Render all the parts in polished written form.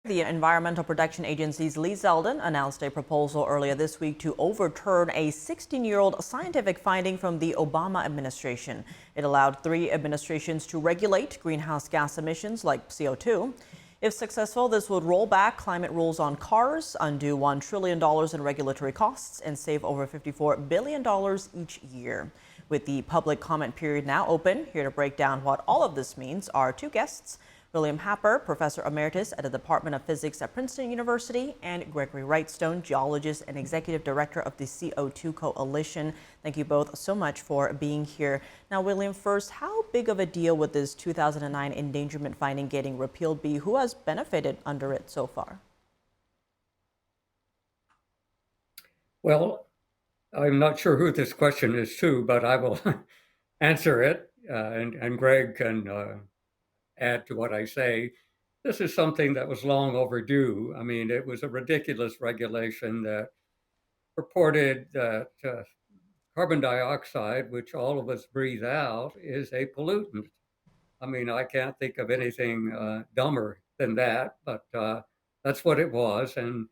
The Environmental Protection Agency's Lee Zeldin announced a proposal earlier this week to overturn a 16-year-old scientific finding from the Obama administration. It allowed 3 administrations to regulate greenhouse gas emissions like CO2. If successful, this would roll back climate rules on cars, undo $1 trillion in regulatory costs, and save over $54 billion each year. With the public comment period now open, here to break down what all of this means are 2 guests. William Happer, Professor Emeritus at the Department of Physics at Princeton University, and Gregory Wrightstone, geologist and executive director of the CO2 Coalition. Thank you both so much for being here. Now, William, first, how big of a deal would this 2009 endangerment finding getting repealed be? Who has benefited under it so far? Well, I'm not sure who this question is to, but I will answer it, and Greg can add to what I say. This is something that was long overdue. I mean, it was a ridiculous regulation that purported that carbon dioxide, which all of us breathe out, is a pollutant. I mean, I can't think of anything dumber than that, but that's what it was. And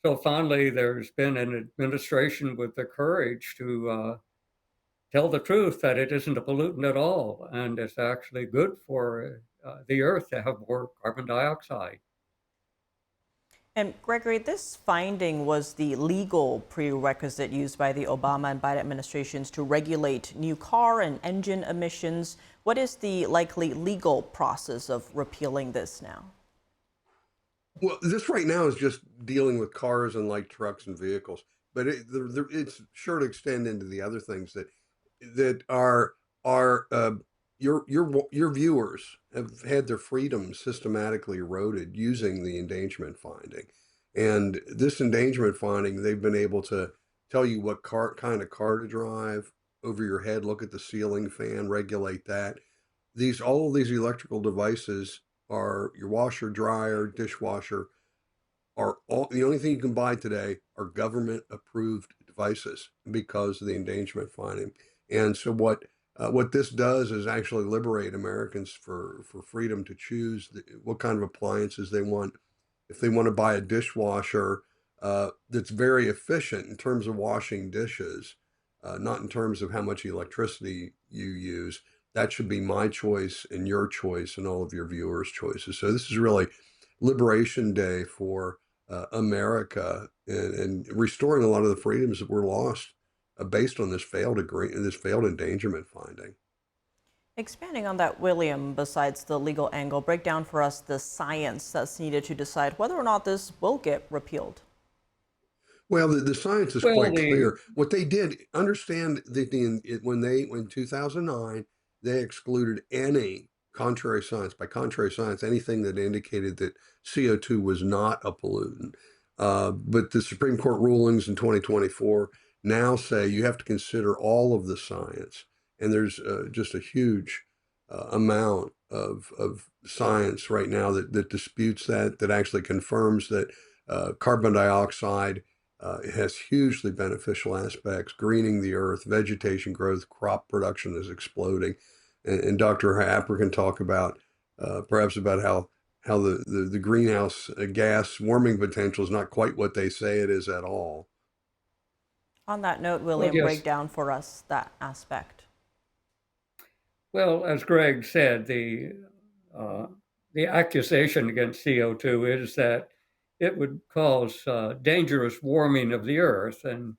so finally, there's been an administration with the courage to tell the truth that it isn't a pollutant at all, and it's actually good for the earth to have more carbon dioxide. And Gregory, this finding was the legal prerequisite used by the Obama and Biden administrations to regulate new car and engine emissions. What is the likely legal process of repealing this now? Well, this right now is just dealing with cars and light trucks and vehicles, but it's sure to extend into the other things that are your viewers have had their freedoms systematically eroded using the endangerment finding. And this endangerment finding, they've been able to tell you what kind of car to drive over your head, look at the ceiling fan, regulate that. All of these electrical devices are your washer, dryer, dishwasher, are all the only thing you can buy today are government approved devices because of the endangerment finding. And so what this does is actually liberate Americans for freedom to choose what kind of appliances they want. If they want to buy a dishwasher that's very efficient in terms of washing dishes, not in terms of how much electricity you use, that should be my choice and your choice and all of your viewers' choices. So this is really Liberation Day for America and restoring a lot of the freedoms that were lost based on this failed endangerment finding. Expanding on that, William, besides the legal angle, break down for us the science that's needed to decide whether or not this will get repealed. Well, the science is quite clear. What they did, understand that in 2009, they excluded any contrary science. By contrary science, anything that indicated that CO2 was not a pollutant. But the Supreme Court rulings in 2024 now say you have to consider all of the science. And there's just a huge amount of science right now that disputes that actually confirms that carbon dioxide has hugely beneficial aspects, greening the earth, vegetation growth, crop production is exploding. And Dr. Happer can talk about perhaps about how the greenhouse gas warming potential is not quite what they say it is at all. On that note, William, Yes. break down for us that aspect. Well, as Greg said, the accusation against CO2 is that it would cause dangerous warming of the earth. And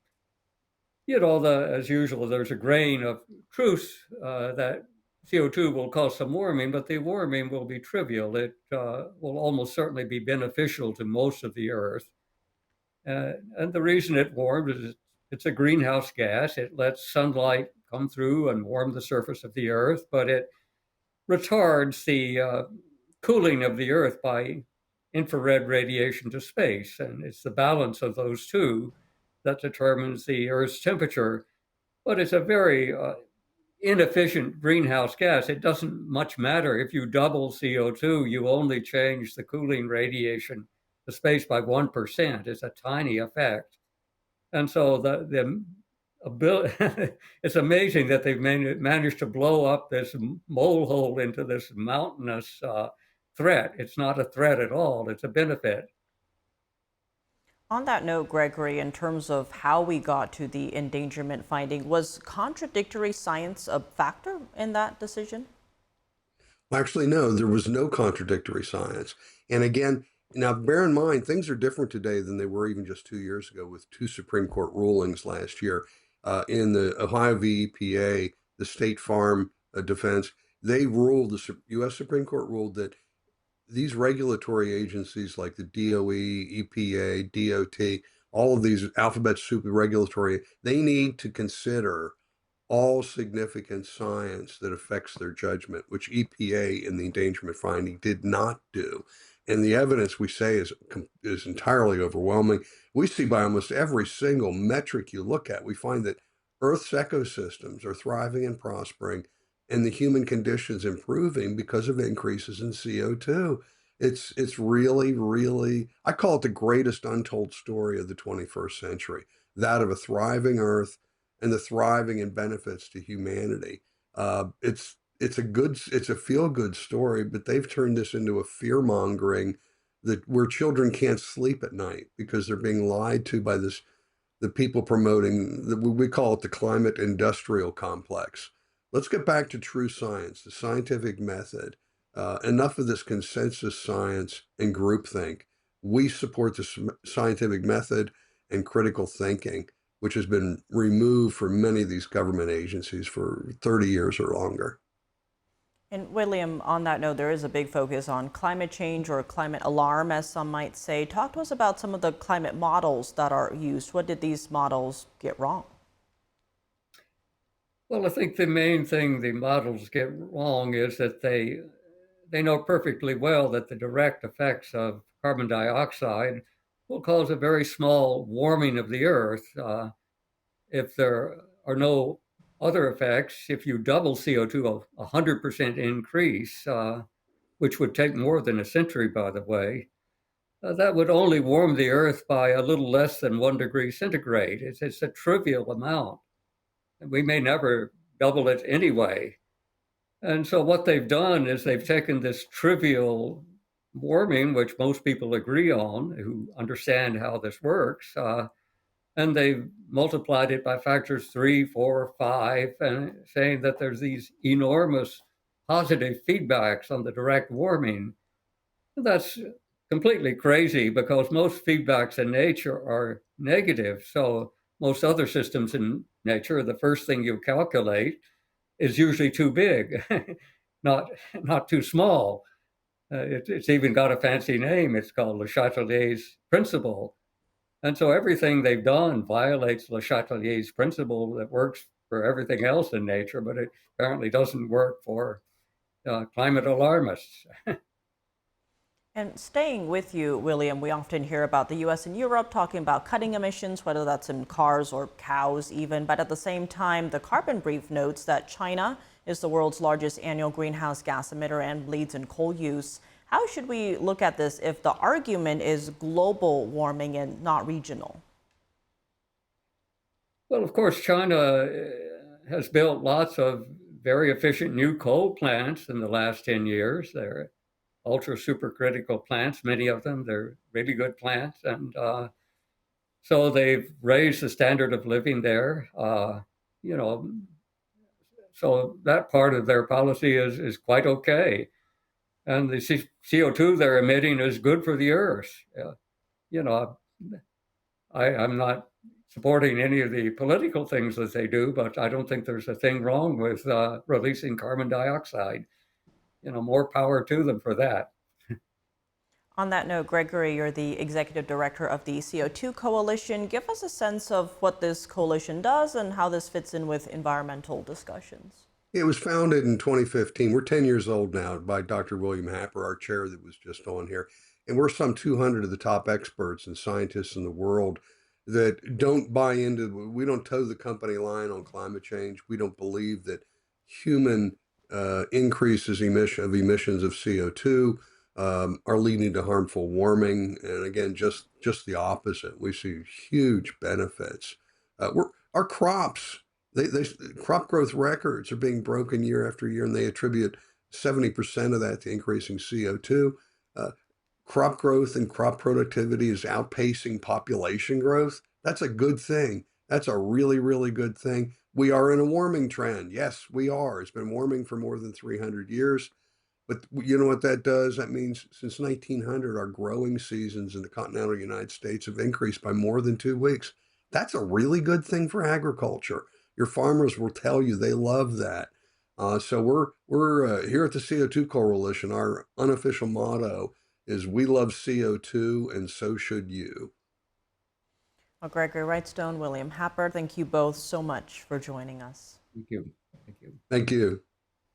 as usual, there's a grain of truth that CO2 will cause some warming, but the warming will be trivial. It will almost certainly be beneficial to most of the earth. And the reason it warms is it's a greenhouse gas. It lets sunlight come through and warm the surface of the earth, but it retards the cooling of the earth by infrared radiation to space. And it's the balance of those two that determines the Earth's temperature. But it's a very inefficient greenhouse gas. It doesn't much matter if you double CO2, you only change the cooling radiation to space by 1%. It's a tiny effect. And so it's amazing that they've managed to blow up this mole hole into this mountainous threat. It's not a threat at all. It's a benefit. On that note, Gregory, in terms of how we got to the endangerment finding, was contradictory science a factor in that decision? Actually, no, there was no contradictory science. And again, now bear in mind, things are different today than they were even just 2 years ago with two Supreme Court rulings last year. In the Ohio v. EPA, the State Farm Defense, they ruled, the U.S. Supreme Court ruled that these regulatory agencies like the DOE, EPA, DOT, all of these alphabet soup regulatory, they need to consider all significant science that affects their judgment, which EPA in the endangerment finding did not do. And the evidence we say is entirely overwhelming. We see by almost every single metric you look at, we find that Earth's ecosystems are thriving and prospering, and the human conditions improving because of increases in CO2. It's really, really, I call it the greatest untold story of the 21st century, that of a thriving Earth and the thriving and benefits to humanity. It's a feel good story, but they've turned this into a fear mongering that where children can't sleep at night because they're being lied to by the people promoting we call it the climate industrial complex. Let's get back to true science, the scientific method. Enough of this consensus science and groupthink. We support the scientific method and critical thinking, which has been removed from many of these government agencies for 30 years or longer. And William, on that note, there is a big focus on climate change or climate alarm, as some might say. Talk to us about some of the climate models that are used. What did these models get wrong? Well, I think the main thing the models get wrong is that they know perfectly well that the direct effects of carbon dioxide will cause a very small warming of the Earth. If there are no other effects, if you double CO2, 100% increase, which would take more than a century, by the way, that would only warm the Earth by a little less than 1 degree centigrade. It's a trivial amount. We may never double it anyway. And so what they've done is they've taken this trivial warming, which most people agree on, who understand how this works, and they've multiplied it by factors 3, 4, 5, and saying that there's these enormous positive feedbacks on the direct warming. That's completely crazy because most feedbacks in nature are negative. So most other systems in nature, the first thing you calculate is usually too big, not too small. It's even got a fancy name. It's called Le Chatelier's principle. And so everything they've done violates Le Chatelier's principle that works for everything else in nature, but it apparently doesn't work for climate alarmists. And staying with you, William, we often hear about the US and Europe talking about cutting emissions, whether that's in cars or cows even. But at the same time, the Carbon Brief notes that China is the world's largest annual greenhouse gas emitter and leads in coal use. How should we look at this if the argument is global warming and not regional? Well, of course, China has built lots of very efficient new coal plants in the last 10 years. They're ultra supercritical plants, many of them. They're really good plants. And so they've raised the standard of living there. You know, so that part of their policy is quite okay. And the CO2 they're emitting is good for the Earth. You know, I'm not supporting any of the political things that they do, but I don't think there's a thing wrong with releasing carbon dioxide. You know, more power to them for that. On that note, Gregory, you're the executive director of the CO2 Coalition. Give us a sense of what this coalition does and how this fits in with environmental discussions. It was founded in 2015. We're 10 years old now by Dr. William Happer, our chair that was just on here. And we're some 200 of the top experts and scientists in the world that don't buy into, we don't toe the company line on climate change. We don't believe that human increases of emissions of CO2 are leading to harmful warming. And again, just the opposite. We see huge benefits. Our crops, crop growth records are being broken year after year, and they attribute 70% of that to increasing CO2. Crop growth and crop productivity is outpacing population growth. That's a good thing. That's a really, really good thing. We are in a warming trend. Yes, we are. It's been warming for more than 300 years. But you know what that does? That means since 1900, our growing seasons in the continental United States have increased by more than 2 weeks. That's a really good thing for agriculture. Your farmers will tell you they love that. So we're here at the CO2 Coalition. Our unofficial motto is "We love CO2, and so should you." Well, Gregory Wrightstone, William Happer, thank you both so much for joining us. Thank you. Thank you. Thank you.